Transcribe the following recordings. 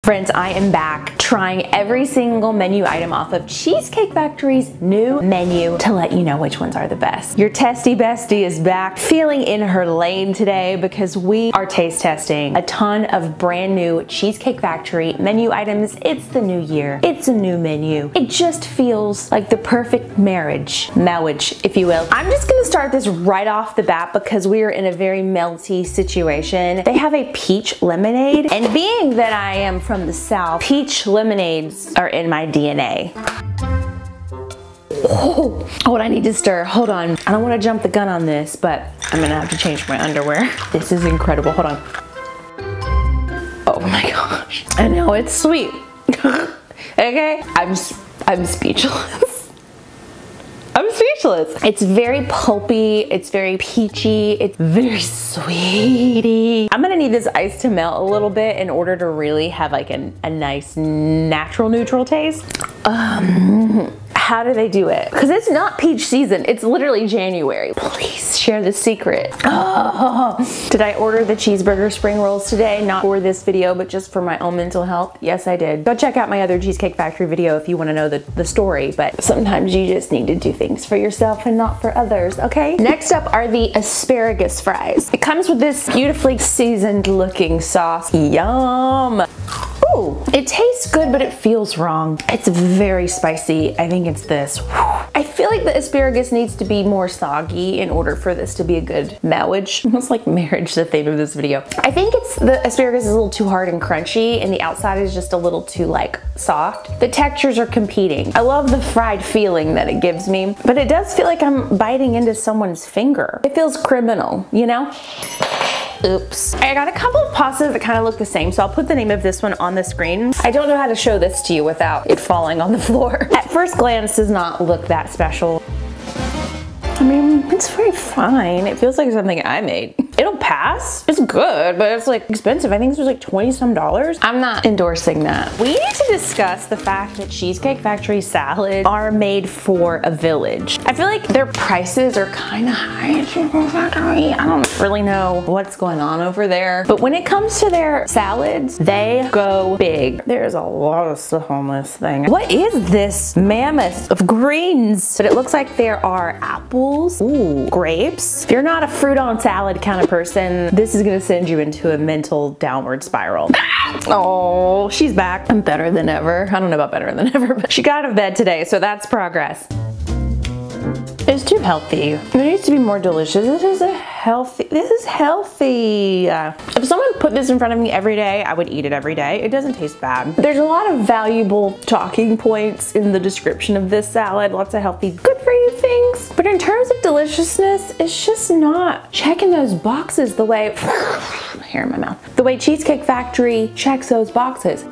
Friends, I am back trying every single menu item off of Cheesecake Factory's new menu to let you know which ones are the best. Your testy bestie is back, feeling in her lane today because we are taste testing a ton of brand new Cheesecake Factory menu items. It's the new year. It's a new menu. It just feels like the perfect marriage, if you will. I'm just gonna start this right off the bat because we are in a very melty situation. They have a peach lemonade, and being that I am from the South, peach lemonades are in my DNA. Oh, I need to stir. Hold on. I don't want to jump the gun on this, but I'm gonna have to change my underwear. This is incredible. Hold on. Oh my gosh. I know it's sweet. Okay, I'm speechless. I'm speechless. It's very pulpy, it's very peachy, it's very sweety. I'm gonna need this ice to melt a little bit in order to really have like a nice natural neutral taste. How do they do it? Because it's not peach season, it's literally January. Please share the secret. Oh. Did I order the cheeseburger spring rolls today? Not for this video, but just for my own mental health? Yes, I did. Go check out my other Cheesecake Factory video if you want to know the story, but sometimes you just need to do things for yourself and not for others, okay? Next up are the asparagus fries. It comes with this beautifully seasoned looking sauce. Yum! Ooh, it tastes good, but it feels wrong. It's very spicy. I think it's this. I feel like the asparagus needs to be more soggy in order for this to be a good marriage. Almost like marriage, the theme of this video. I think the asparagus is a little too hard and crunchy, and the outside is just a little too like soft. The textures are competing. I love the fried feeling that it gives me, but it does feel like I'm biting into someone's finger. It feels criminal, you know? Oops. I got a couple of pastas that kind of look the same, so I'll put the name of this one on the screen. I don't know how to show this to you without it falling on the floor. At first glance, does not look that special. I mean, it's very fine. It feels like something I made. It'll pass. It's good, but it's like expensive. I think this was like 20 some dollars. I'm not endorsing that. We need to discuss the fact that Cheesecake Factory salads are made for a village. I feel like their prices are kind of high at Cheesecake Factory. I don't really know what's going on over there, but when it comes to their salads, they go big. There's a lot of stuff on this thing. What is this mammoth of greens? But it looks like there are apples. Ooh, grapes. If you're not a fruit on salad kind of person, this is gonna send you into a mental downward spiral. Oh, she's back. I'm better than ever. I don't know about better than ever, but she got out of bed today, so that's progress. It's too healthy. It needs to be more delicious. This is healthy. If someone put this in front of me every day, I would eat it every day. It doesn't taste bad. There's a lot of valuable talking points in the description of this salad. Lots of healthy, good for you things. But in terms of deliciousness, it's just not checking those boxes the way, hair in my mouth, the way Cheesecake Factory checks those boxes.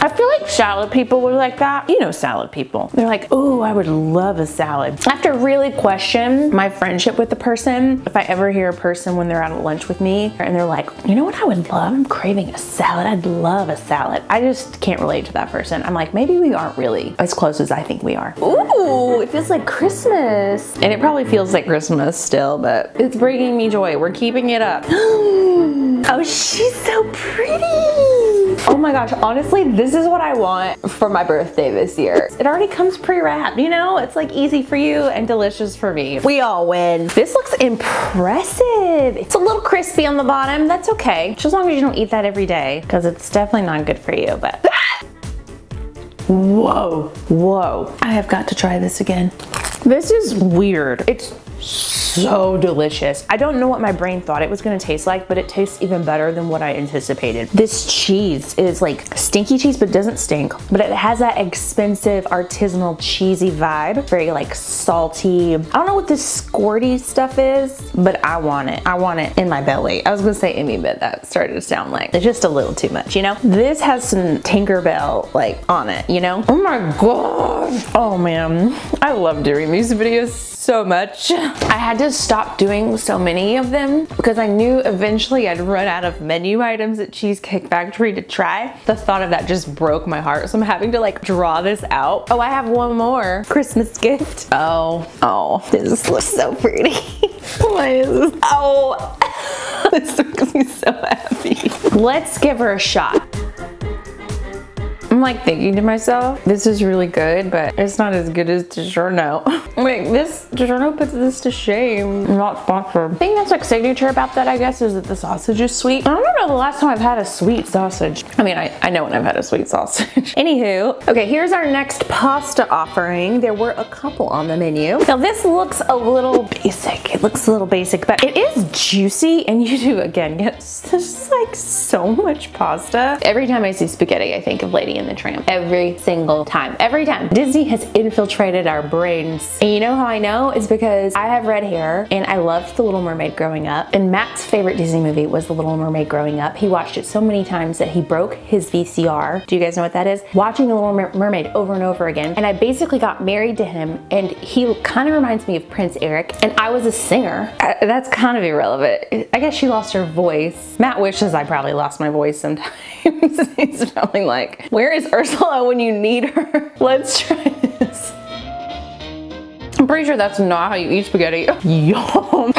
I feel like salad people were like that. You know salad people. They're like, oh, I would love a salad. I have to really question my friendship with the person. If I ever hear a person when they're out at lunch with me and they're like, you know what I would love? I'm craving a salad. I'd love a salad. I just can't relate to that person. I'm like, maybe we aren't really as close as I think we are. Ooh, it feels like Christmas. And it probably feels like Christmas still, but it's bringing me joy. We're keeping it up. Oh, she's so pretty. Oh my gosh, honestly, this is what I want for my birthday this year. It already comes pre-wrapped, you know? It's like easy for you and delicious for me. We all win. This looks impressive. It's a little crispy on the bottom. That's okay. Just as long as you don't eat that every day, because it's definitely not good for you, but. Whoa, whoa. I have got to try this again. This is weird. It's so delicious. I don't know what my brain thought it was gonna taste like, but it tastes even better than what I anticipated. This cheese is like stinky cheese, but doesn't stink. But it has that expensive artisanal cheesy vibe. Very like salty. I don't know what this squirty stuff is, but I want it. I want it in my belly. I was gonna say in me, but that started to sound like it's just a little too much, you know? This has some Tinkerbell like on it, you know? Oh my god. Oh man, I love doing these videos so much. I had to stop doing so many of them because I knew eventually I'd run out of menu items at Cheesecake Factory to try. The thought of that just broke my heart. So I'm having to like draw this out. Oh, I have one more Christmas gift. Oh, this looks so pretty. What is this? Oh, this makes me so happy. Let's give her a shot. I'm like thinking to myself, this is really good, but it's not as good as DiGiorno. Wait, this DiGiorno puts this to shame. I'm not sponsored. The thing that's like signature about that, I guess, is that the sausage is sweet. I don't know the last time I've had a sweet sausage. I mean, I know when I've had a sweet sausage. Anywho, okay, here's our next pasta offering. There were a couple on the menu. Now this looks a little basic. It looks a little basic, but it is juicy, and you do again get just like so much pasta. Every time I see spaghetti, I think of Lady and the Tramp. Every single time. Every time. Disney has infiltrated our brains. And you know how I know? It's because I have red hair and I loved The Little Mermaid growing up. And Matt's favorite Disney movie was The Little Mermaid growing up. He watched it so many times that he broke his VCR. Do you guys know what that is? Watching The Little Mermaid over and over again. And I basically got married to him, and he kind of reminds me of Prince Eric, and I was a singer. That's kind of irrelevant. I guess she lost her voice. Matt wishes I probably lost my voice sometimes. He's probably like, where is Ursula when you need her? Let's try this. I'm pretty sure that's not how you eat spaghetti. Yum.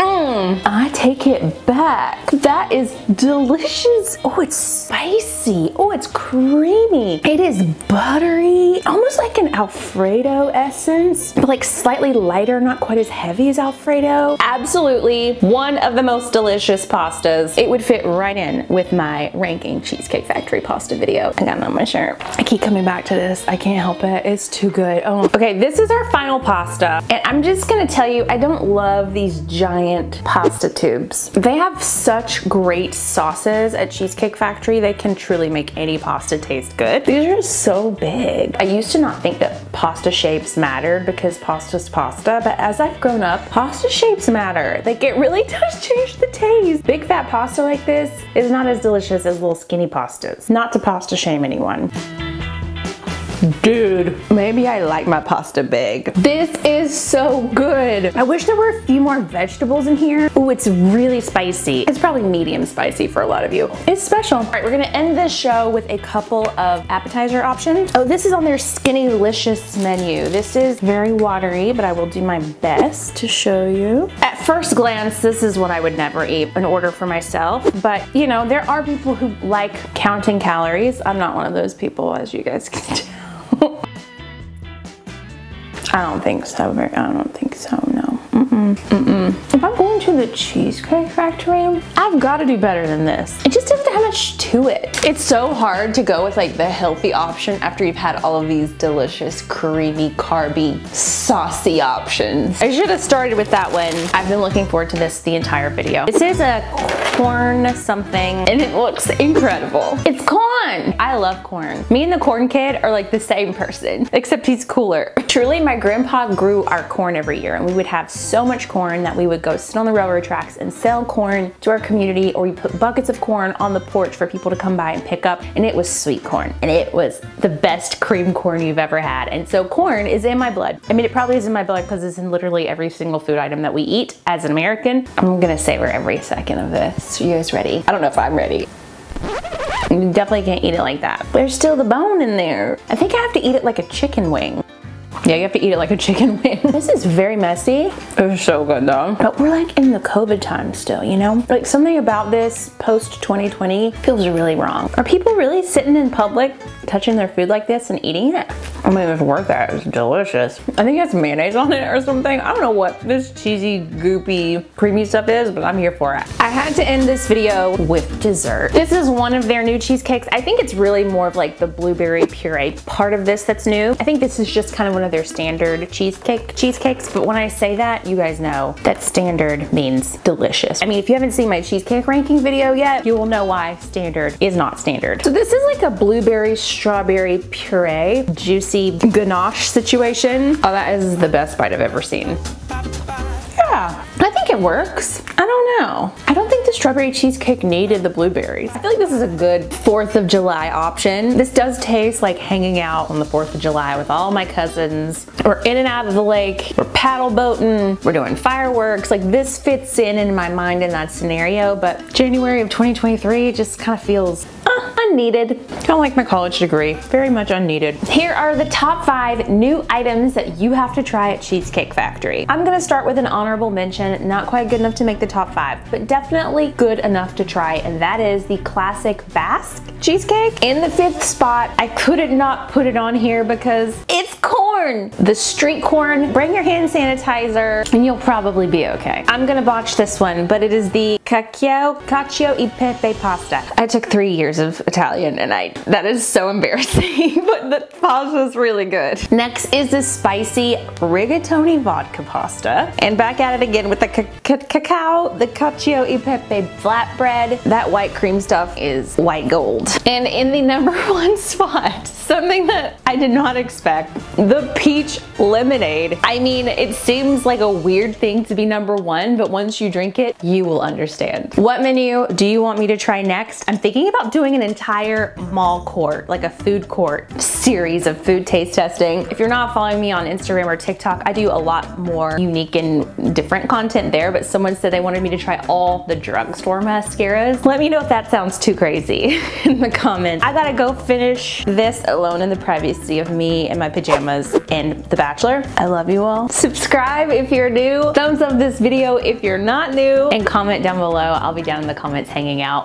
I take it back. That is delicious. Oh, it's spicy. Oh, it's creamy. It is buttery, almost like an Alfredo essence, but like slightly lighter, not quite as heavy as Alfredo. Absolutely one of the most delicious pastas. It would fit right in with my ranking Cheesecake Factory pasta video. I got it on my shirt. I keep coming back to this. I can't help it. It's too good. Oh, okay, this is our final pasta. And I'm just gonna tell you, I don't love these giant pasta tubes. They have such great sauces at Cheesecake Factory. They can truly make any pasta taste good. These are so big. I used to not think that pasta shapes mattered because pasta's pasta, but as I've grown up, pasta shapes matter. Like, it really does change the taste. Big fat pasta like this is not as delicious as little skinny pastas. Not to pasta shame anyone. Dude, maybe I like my pasta big. This is so good. I wish there were a few more vegetables in here. Oh, it's really spicy. It's probably medium spicy for a lot of you. It's special. All right, we're gonna end this show with a couple of appetizer options. Oh, this is on their Skinnylicious menu. This is very watery, but I will do my best to show you. At first glance, this is what I would never eat and order for myself, but you know, there are people who like counting calories. I'm not one of those people, as you guys can tell. I don't think so. I don't think so, no. If I'm going to the Cheesecake Factory, I've got to do better than this. It just doesn't have much to it. It's so hard to go with like the healthy option after you've had all of these delicious, creamy, carby, saucy options. I should have started with that one. I've been looking forward to this the entire video. This is a corn something, and it looks incredible. It's corn. I love corn. Me and the corn kid are like the same person, except he's cooler. Truly, my grandpa grew our corn every year, and we would have so much corn that we would go sit on the railroad tracks and sell corn to our community, or we put buckets of corn on the porch for people to come by and pick up, and it was sweet corn, and it was the best cream corn you've ever had. And so corn is in my blood. I mean, it probably is in my blood because it's in literally every single food item that we eat as an American. I'm gonna savor every second of this. Are you guys ready? I don't know if I'm ready. You definitely can't eat it like that. There's still the bone in there. I think I have to eat it like a chicken wing. Yeah, you have to eat it like a chicken wing. This is very messy. It's so good though. But we're like in the COVID time still, you know? Like, something about this post 2020 feels really wrong. Are people really sitting in public touching their food like this and eating it? I mean, it's worth it. It's delicious. I think it has mayonnaise on it or something. I don't know what this cheesy, goopy, creamy stuff is, but I'm here for it. I had to end this video with dessert. This is one of their new cheesecakes. I think it's really more of like the blueberry puree part of this that's new. I think this is just kind of one of their standard cheesecakes, but when I say that, you guys know that standard means delicious. I mean, if you haven't seen my cheesecake ranking video yet, you will know why standard is not standard. So this is like a blueberry strawberry puree, juicy ganache situation. Oh, that is the best bite I've ever seen. Yeah, I think it works. I don't know. I don't think the strawberry cheesecake needed the blueberries. I feel like this is a good 4th of July option. This does taste like hanging out on the 4th of July with all my cousins. We're in and out of the lake, we're paddle boating, we're doing fireworks. Like, this fits in my mind in that scenario, but January of 2023 just kind of feels, Unneeded. Kind of like my college degree. Very much unneeded. Here are the top 5 new items that you have to try at Cheesecake Factory. I'm gonna start with an honorable mention, not quite good enough to make the top 5, but definitely good enough to try, and that is the classic Basque cheesecake. In the 5th spot, I couldn't not put it on here because it's corn. The street corn. Bring your hand sanitizer and you'll probably be okay. I'm gonna botch this one, but it is the cacio e pepe pasta. I took 3 years of Italian and that is so embarrassing, but the pasta is really good. Next is the spicy rigatoni vodka pasta. And back at it again with the cacao, the cacio e pepe flatbread. That white cream stuff is white gold. And in the number 1 spot, something that I did not expect, the peach lemonade. I mean, it seems like a weird thing to be number 1, but once you drink it, you will understand. What menu do you want me to try next? I'm thinking about doing an entire mall court, like a food court series of food taste testing. If you're not following me on Instagram or TikTok, I do a lot more unique and different content there, but someone said they wanted me to try all the drugstore mascaras. Let me know if that sounds too crazy in the comments. I gotta go finish this alone in the privacy of me and my pajamas and The Bachelor. I love you all. Subscribe if you're new. Thumbs up this video if you're not new, and comment down below. I'll be down in the comments hanging out.